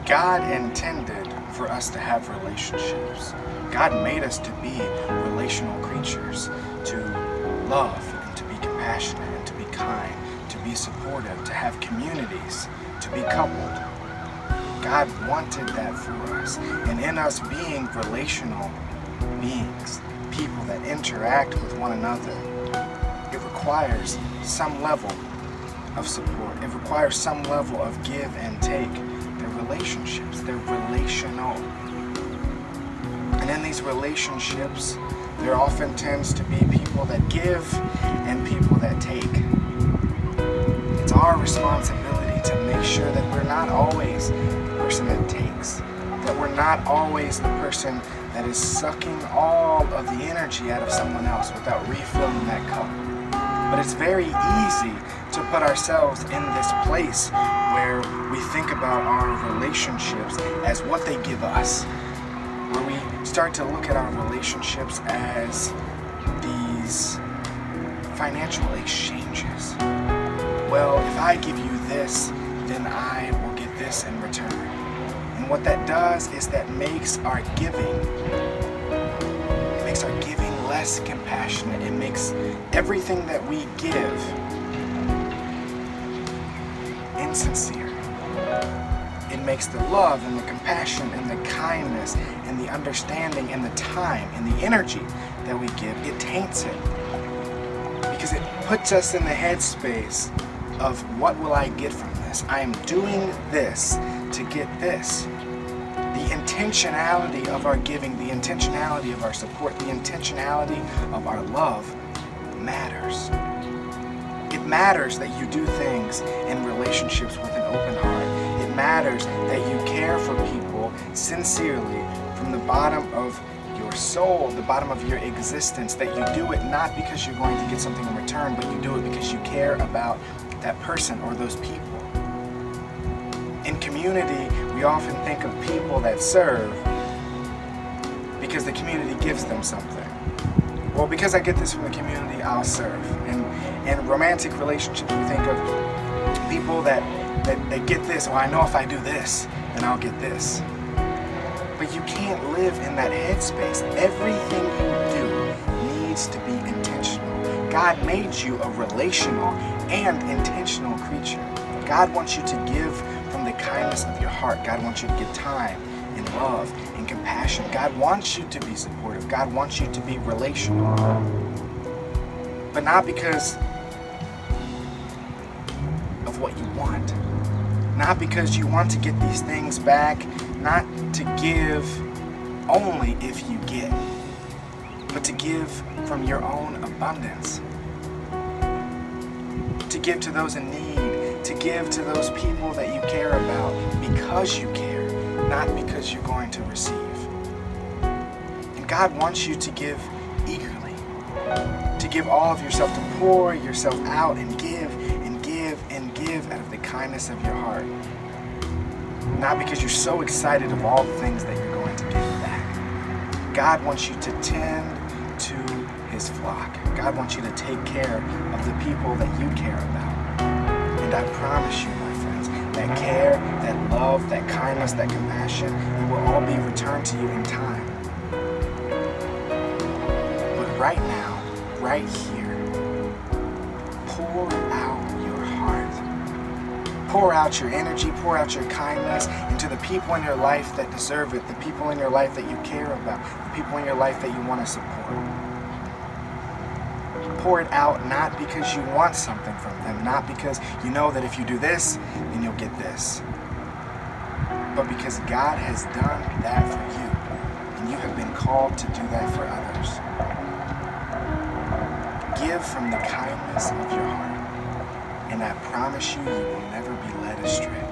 God intended for us to have relationships. God made us to be relational creatures, to love and to be compassionate and to be kind, to be supportive, to have communities, to be coupled. God wanted that for us. And in us being relational beings, people that interact with one another, it requires some level of support. It requires some level of give and take. They're relationships. They're relational. And in these relationships, there often tends to be people that give and people that take. It's our responsibility to make sure that we're not always the person that takes, that we're not always the person that is sucking all of the energy out of someone else without refilling that cup. But it's very easy to put ourselves in this place where we think about our relationships as what they give us, where we start to look at our relationships as these financial exchanges. Well, if I give you this, then I will get this in return. And what that does is that makes our giving less compassionate. It makes everything that we give insincere. It makes the love and the compassion and the kindness and the understanding and the time and the energy that we give, it taints it. Because it puts us in the headspace of what will I get from this? I am doing this to get this. The intentionality of our giving, the intentionality of our support, the intentionality of our love matters. It matters that you do things in relationships with an open heart. It matters that you care for people sincerely from the bottom of your soul, the bottom of your existence, that you do it not because you're going to get something in return, but you do it because you care about that person or those people. In community, we often think of people that serve because the community gives them something. Well, because I get this from the community, I'll serve. In romantic relationships, we think of people that get this. Well, I know if I do this, then I'll get this. But you can't live in that headspace. Everything you do needs to be intentional. God made you a relational and intentional creature. God wants you to give from the kindness of your heart. God wants you to give time and love and compassion. God wants you to be supportive. God wants you to be relational. But not because of what you want. Not because you want to get these things back. Not to give only if you get, but to give from your own abundance. To give to those in need, to give to those people that you care about because you care, not because you're going to receive. And God wants you to give eagerly, to give all of yourself, to pour yourself out and give and give and give out of the kindness of your heart. Not because you're so excited of all the things that you're going to give back. God wants you to tend to his flock. God wants you to take care of the people that you care about. And I promise you, my friends, that care, that love, that kindness, that compassion, it will all be returned to you in time. But right now, right here, pour out your heart. Pour out your energy, pour out your kindness into the people in your life that deserve it, the people in your life that you care about, the people in your life that you want to support. Pour it out not because you want something from them, not because you know that if you do this, then you'll get this, but because God has done that for you, and you have been called to do that for others. Give from the kindness of your heart. And I promise you, you will never be led astray.